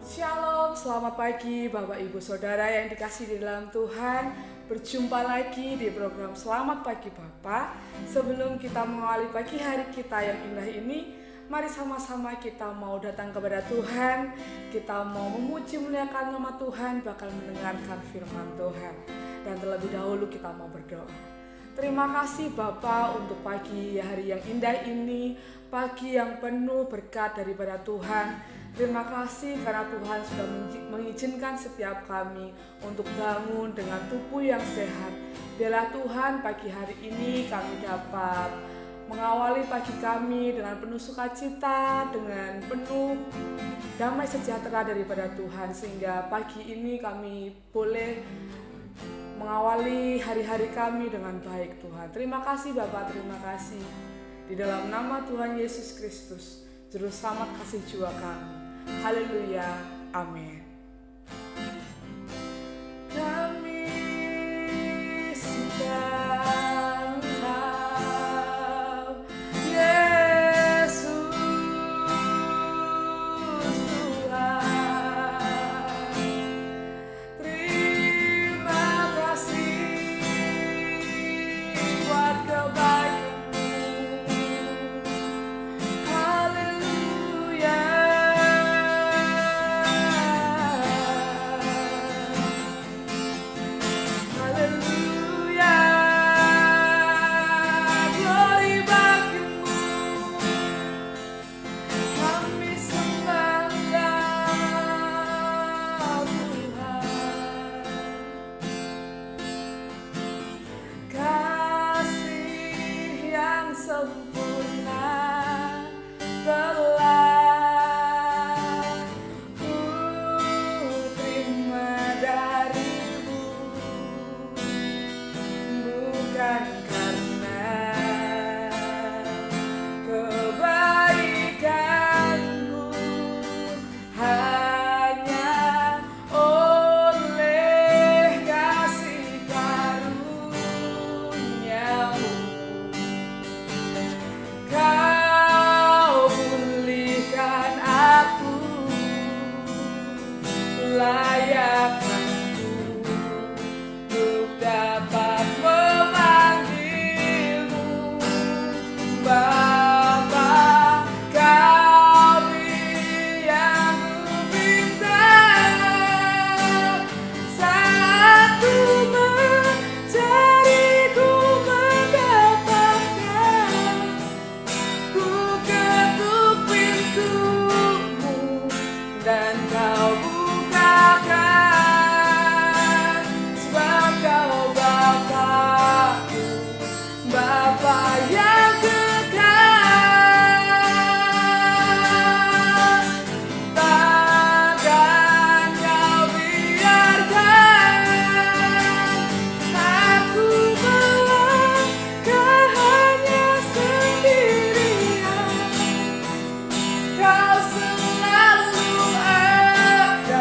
Shalom, selamat pagi Bapak Ibu Saudara yang dikasihi di dalam Tuhan. Berjumpa lagi di program Selamat Pagi Bapak. Sebelum kita mengawali pagi hari kita yang indah ini, mari sama-sama kita mau datang kepada Tuhan. Kita mau memuji muliakan nama Tuhan, bakal mendengarkan firman Tuhan. Dan terlebih dahulu kita mau berdoa. Terima kasih Bapa untuk pagi hari yang indah ini, pagi yang penuh berkat daripada Tuhan. Terima kasih karena Tuhan sudah mengizinkan setiap kami untuk bangun dengan tubuh yang sehat. Biarlah Tuhan pagi hari ini kami dapat mengawali pagi kami dengan penuh sukacita, dengan penuh damai sejahtera daripada Tuhan. Sehingga pagi ini kami boleh mengawali hari-hari kami dengan baik Tuhan. Terima kasih Bapak, terima kasih. Di dalam nama Tuhan Yesus Kristus, Juru Selamat kasih jiwa kami. Haleluya, amin. Kami sedang Engkau, Yesus Tuhan. Terima kasih buat kebaikan-Mu. Haleluya. Kau selalu ada.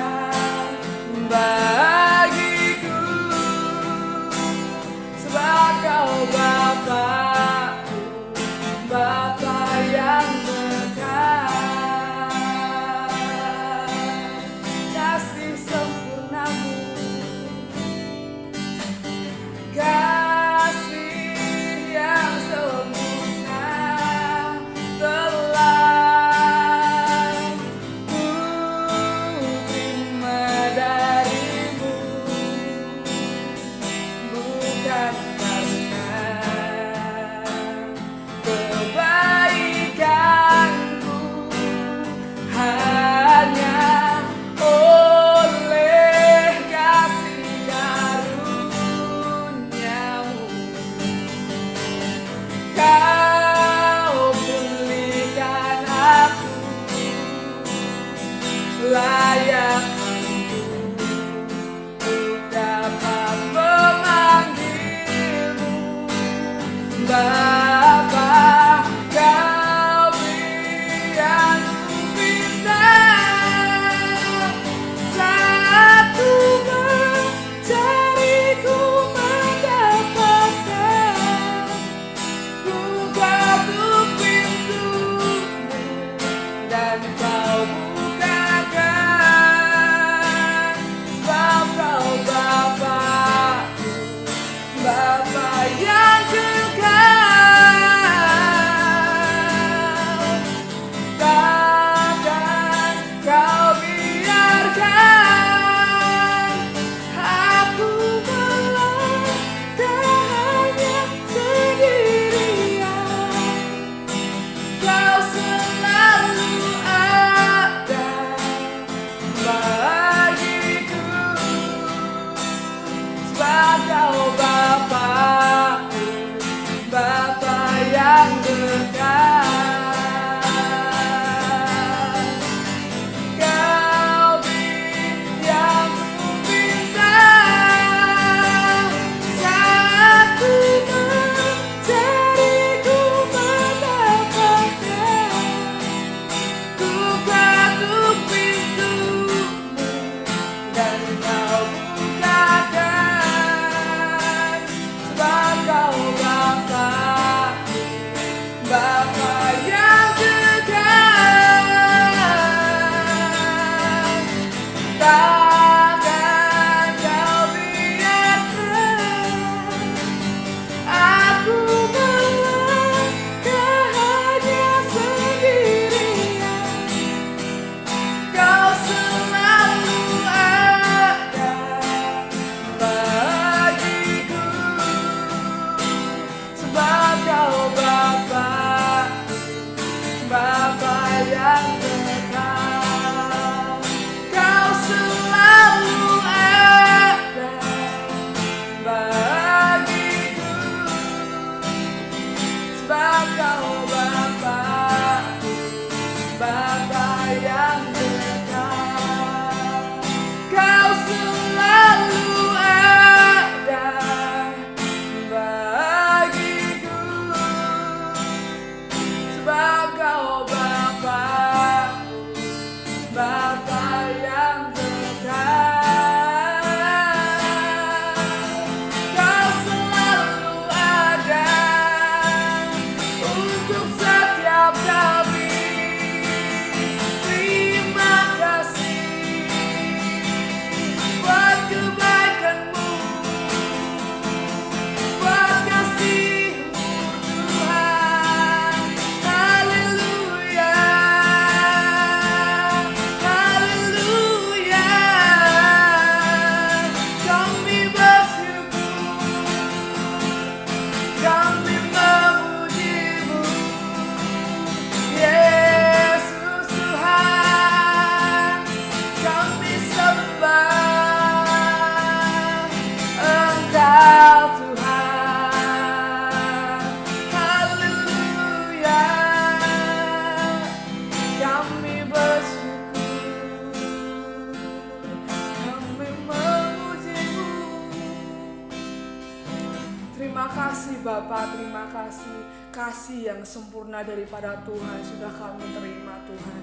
Terima kasih Bapa, terima kasih. Kasih yang sempurna daripada Tuhan sudah kami terima Tuhan.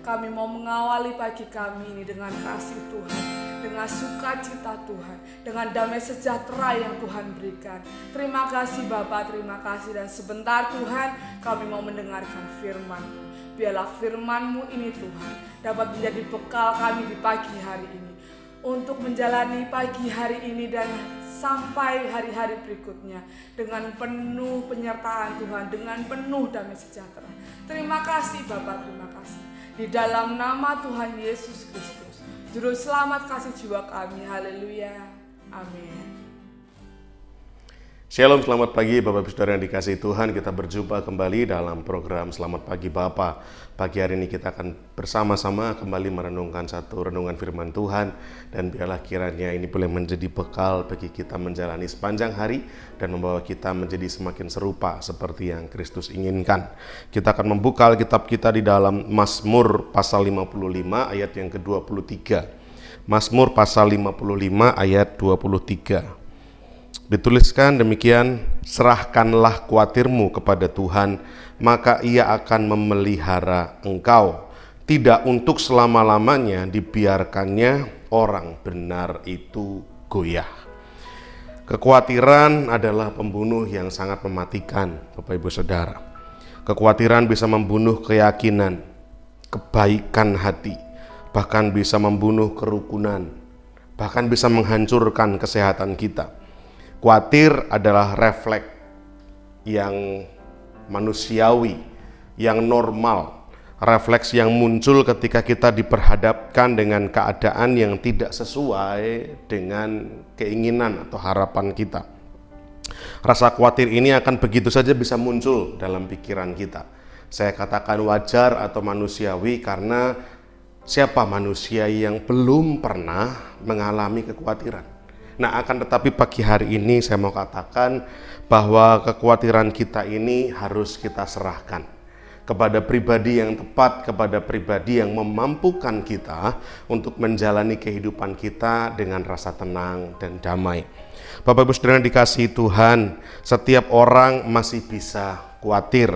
Kami mau mengawali pagi kami ini dengan kasih Tuhan, dengan sukacita Tuhan, dengan damai sejahtera yang Tuhan berikan. Terima kasih Bapa, terima kasih. Dan sebentar Tuhan, kami mau mendengarkan firman-Mu. Biarlah firman-Mu ini Tuhan dapat menjadi bekal kami di pagi hari ini, untuk menjalani pagi hari ini dan sampai hari-hari berikutnya dengan penuh penyertaan Tuhan, dengan penuh damai sejahtera. Terima kasih Bapa, terima kasih. Di dalam nama Tuhan Yesus Kristus, Juru Selamat kasih jiwa kami. Haleluya. Amin. Shalom, selamat pagi Bapak Ibu Saudara yang dikasihi Tuhan. Kita berjumpa kembali dalam program Selamat Pagi Bapa. Pagi hari ini kita akan bersama-sama kembali merenungkan satu renungan firman Tuhan. Dan biarlah kiranya ini boleh menjadi bekal bagi kita menjalani sepanjang hari dan membawa kita menjadi semakin serupa seperti yang Kristus inginkan. Kita akan membuka Alkitab kita di dalam Mazmur pasal 55 ayat yang ke-23. Mazmur pasal 55 ayat 23. Dituliskan demikian, serahkanlah kuatirmu kepada Tuhan, maka Ia akan memelihara engkau. Tidak untuk selama-lamanya dibiarkannya orang benar itu goyah. Kekhawatiran adalah pembunuh yang sangat mematikan, Bapak Ibu Saudara. Kekhawatiran bisa membunuh keyakinan, kebaikan hati, bahkan bisa membunuh kerukunan, bahkan bisa menghancurkan kesehatan kita. Khawatir adalah refleks yang manusiawi, yang normal, refleks yang muncul ketika kita diperhadapkan dengan keadaan yang tidak sesuai dengan keinginan atau harapan kita. Rasa khawatir ini akan begitu saja bisa muncul dalam pikiran kita. Saya katakan wajar atau manusiawi karena siapa manusia yang belum pernah mengalami kekhawatiran? Nah, akan tetapi pagi hari ini saya mau katakan bahwa kekhawatiran kita ini harus kita serahkan kepada pribadi yang tepat, kepada pribadi yang memampukan kita untuk menjalani kehidupan kita dengan rasa tenang dan damai. Bapak Ibu Saudara dikasihi Tuhan, setiap orang masih bisa khawatir.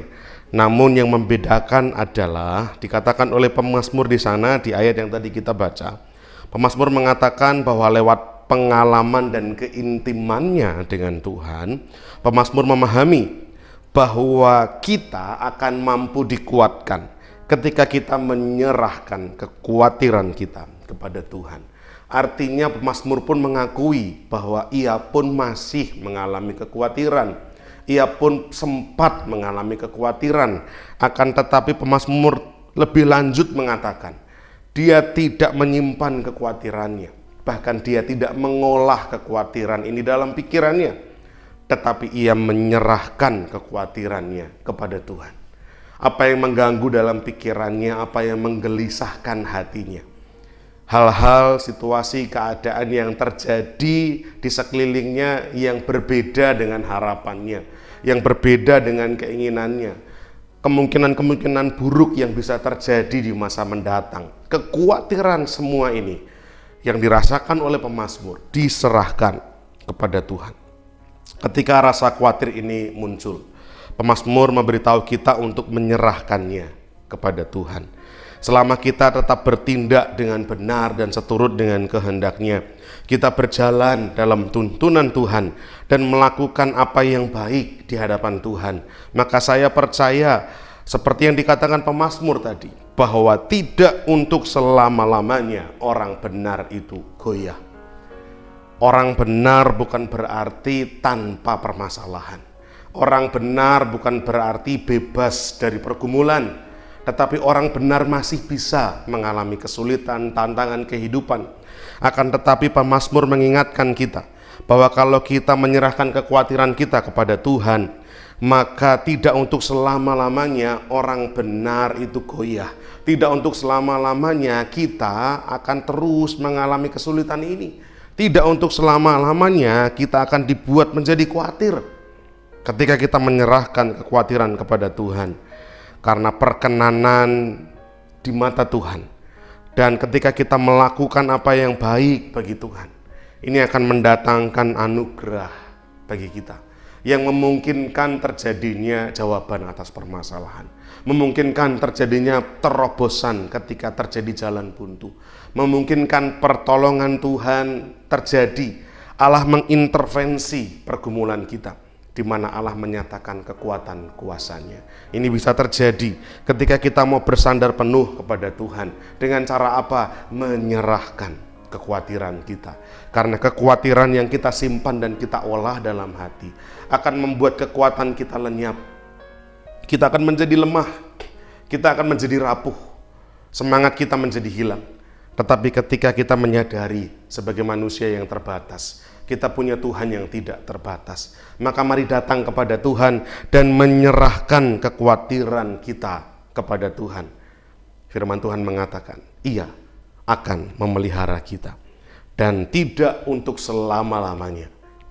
Namun yang membedakan adalah dikatakan oleh pemazmur di sana di ayat yang tadi kita baca. Pemazmur mengatakan bahwa lewat pengalaman dan keintimannya dengan Tuhan, pemazmur memahami bahwa kita akan mampu dikuatkan ketika kita menyerahkan kekhawatiran kita kepada Tuhan. Artinya pemazmur pun mengakui bahwa ia pun masih mengalami kekhawatiran, ia pun sempat mengalami kekhawatiran. Akan tetapi pemazmur lebih lanjut mengatakan, dia tidak menyimpan kekhawatirannya. Bahkan dia tidak mengolah kekhawatiran ini dalam pikirannya, tetapi ia menyerahkan kekhawatirannya kepada Tuhan. Apa yang mengganggu dalam pikirannya, apa yang menggelisahkan hatinya, hal-hal, situasi, keadaan yang terjadi di sekelilingnya yang berbeda dengan harapannya, yang berbeda dengan keinginannya, kemungkinan-kemungkinan buruk yang bisa terjadi di masa mendatang. Kekhawatiran semua ini yang dirasakan oleh pemazmur diserahkan kepada Tuhan. Ketika rasa khawatir ini muncul, pemazmur memberitahu kita untuk menyerahkannya kepada Tuhan. Selama kita tetap bertindak dengan benar dan seturut dengan kehendaknya, kita berjalan dalam tuntunan Tuhan dan melakukan apa yang baik di hadapan Tuhan, maka saya percaya seperti yang dikatakan pemazmur tadi, bahwa tidak untuk selama-lamanya orang benar itu goyah. Orang benar bukan berarti tanpa permasalahan. Orang benar bukan berarti bebas dari pergumulan. Tetapi orang benar masih bisa mengalami kesulitan, tantangan kehidupan. Akan tetapi pemazmur mengingatkan kita bahwa kalau kita menyerahkan kekhawatiran kita kepada Tuhan, maka tidak untuk selama-lamanya orang benar itu goyah. Tidak untuk selama-lamanya kita akan terus mengalami kesulitan ini. Tidak untuk selama-lamanya kita akan dibuat menjadi khawatir ketika kita menyerahkan kekhawatiran kepada Tuhan. Karena perkenanan di mata Tuhan, dan ketika kita melakukan apa yang baik bagi Tuhan, ini akan mendatangkan anugerah bagi kita yang memungkinkan terjadinya jawaban atas permasalahan, memungkinkan terjadinya terobosan ketika terjadi jalan buntu, memungkinkan pertolongan Tuhan terjadi. Allah mengintervensi pergumulan kita, di mana Allah menyatakan kekuatan kuasanya. Ini bisa terjadi ketika kita mau bersandar penuh kepada Tuhan. Dengan cara apa? Menyerahkan kekhawatiran kita. Karena kekhawatiran yang kita simpan dan kita olah dalam hati akan membuat kekuatan kita lenyap. Kita akan menjadi lemah, kita akan menjadi rapuh, semangat kita menjadi hilang. Tetapi ketika kita menyadari sebagai manusia yang terbatas, kita punya Tuhan yang tidak terbatas, maka mari datang kepada Tuhan dan menyerahkan kekhawatiran kita kepada Tuhan. Firman Tuhan mengatakan, Ia akan memelihara kita, dan tidak untuk selama-lamanya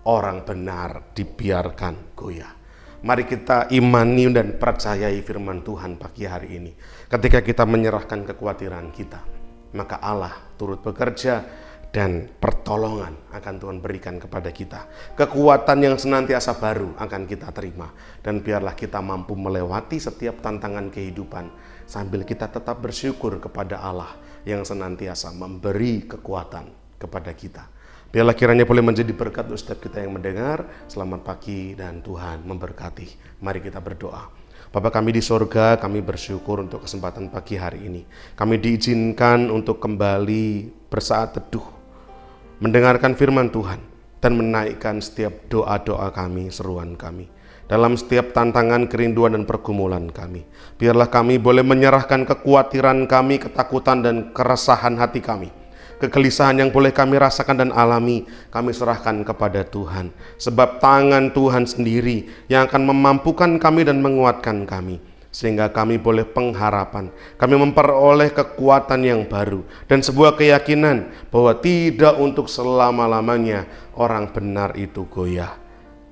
orang benar dibiarkan goyah. Mari kita imani dan percayai firman Tuhan pagi hari ini. Ketika kita menyerahkan kekhawatiran kita, maka Allah turut bekerja dan pertolongan akan Tuhan berikan kepada kita. Kekuatan yang senantiasa baru akan kita terima. Dan biarlah kita mampu melewati setiap tantangan kehidupan sambil kita tetap bersyukur kepada Allah yang senantiasa memberi kekuatan kepada kita. Biarlah kiranya boleh menjadi berkat untuk setiap kita yang mendengar. Selamat pagi dan Tuhan memberkati. Mari kita berdoa. Bapa kami di sorga, kami bersyukur untuk kesempatan pagi hari ini. Kami diizinkan untuk kembali bersaat teduh, mendengarkan firman Tuhan, dan menaikkan setiap doa-doa kami, seruan kami. Dalam setiap tantangan, kerinduan, dan pergumulan kami. Biarlah kami boleh menyerahkan kekhawatiran kami, ketakutan, dan keresahan hati kami. Kegelisahan yang boleh kami rasakan dan alami, kami serahkan kepada Tuhan. Sebab tangan Tuhan sendiri yang akan memampukan kami dan menguatkan kami. Sehingga kami boleh pengharapan, kami memperoleh kekuatan yang baru. Dan sebuah keyakinan bahwa tidak untuk selama-lamanya orang benar itu goyah.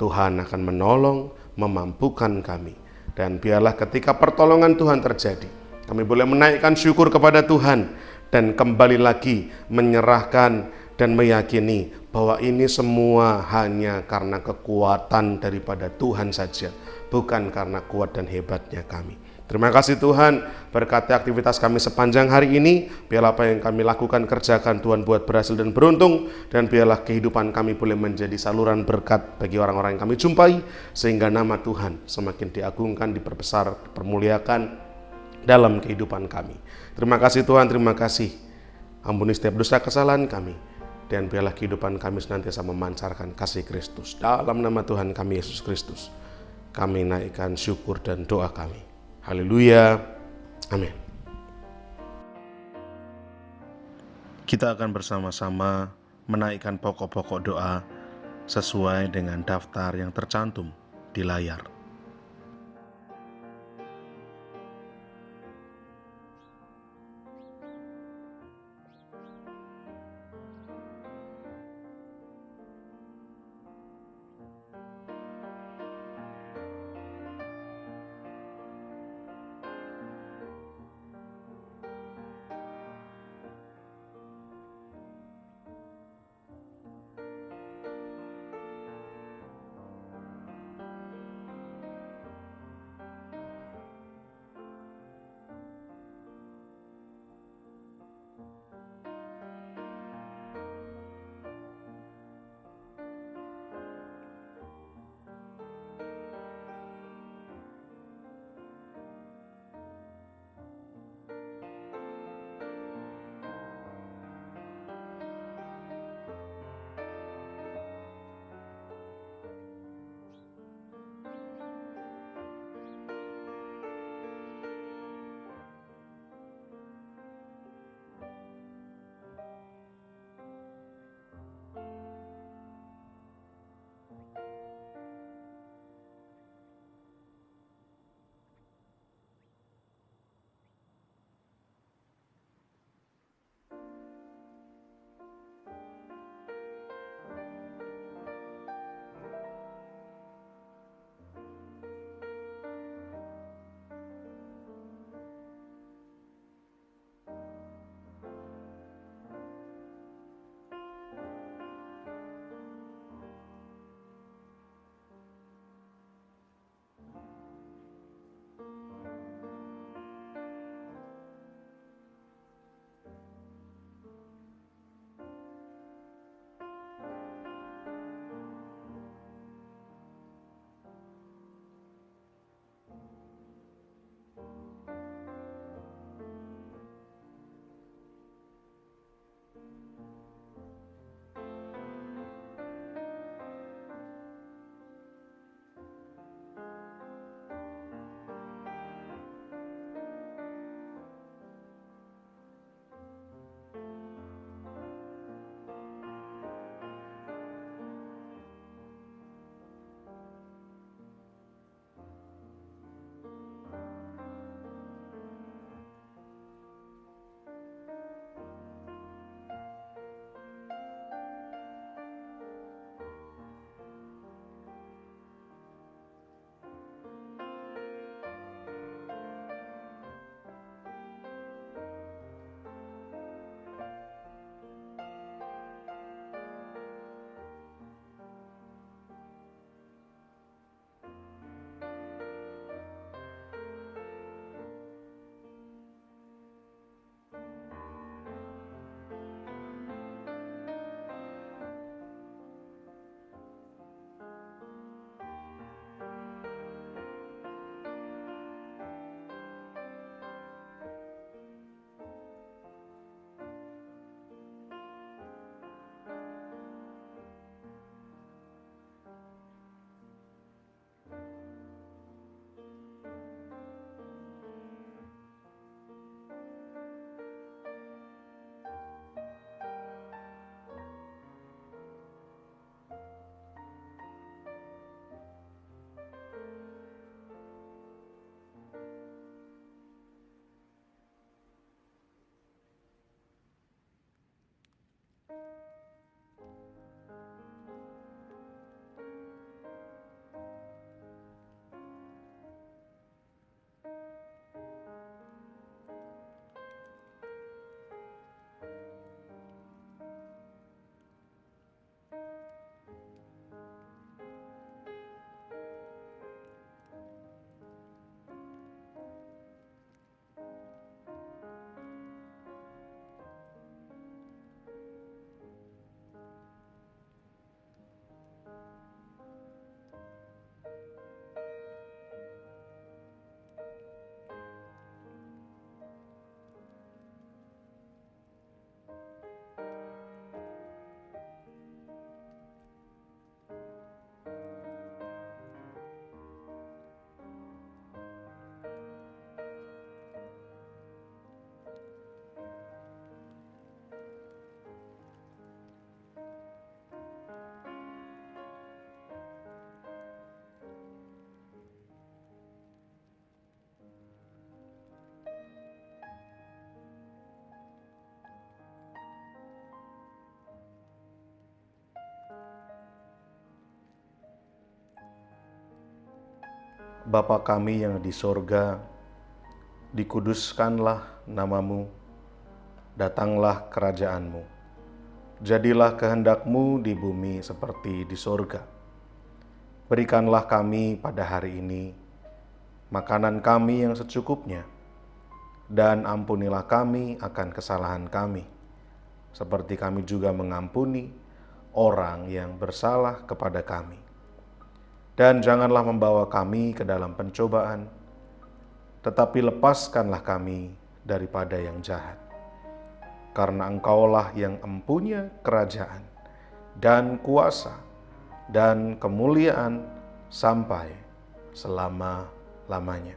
Tuhan akan menolong, memampukan kami. Dan biarlah ketika pertolongan Tuhan terjadi, kami boleh menaikkan syukur kepada Tuhan. Dan kembali lagi menyerahkan dan meyakini bahwa ini semua hanya karena kekuatan daripada Tuhan saja, bukan karena kuat dan hebatnya kami. Terima kasih Tuhan, berkati aktivitas kami sepanjang hari ini. Biarlah apa yang kami lakukan, kerjakan Tuhan buat berhasil dan beruntung. Dan biarlah kehidupan kami boleh menjadi saluran berkat bagi orang-orang yang kami jumpai. Sehingga nama Tuhan semakin diagungkan, diperbesar, dipermuliakan dalam kehidupan kami. Terima kasih Tuhan, terima kasih. Ampuni setiap dosa kesalahan kami. Dan biarlah kehidupan kami senantiasa memancarkan kasih Kristus. Dalam nama Tuhan kami Yesus Kristus, kami naikkan syukur dan doa kami. Haleluya. Amin. Kita akan bersama-sama menaikkan pokok-pokok doa sesuai dengan daftar yang tercantum di layar. Bapa kami yang di sorga, dikuduskanlah namamu, datanglah kerajaanmu. Jadilah kehendakmu di bumi seperti di sorga. Berikanlah kami pada hari ini makanan kami yang secukupnya, dan ampunilah kami akan kesalahan kami, seperti kami juga mengampuni orang yang bersalah kepada kami. Dan janganlah membawa kami ke dalam pencobaan, tetapi lepaskanlah kami daripada yang jahat. Karena Engkaulah yang empunya kerajaan dan kuasa dan kemuliaan sampai selama-lamanya.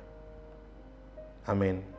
Amin.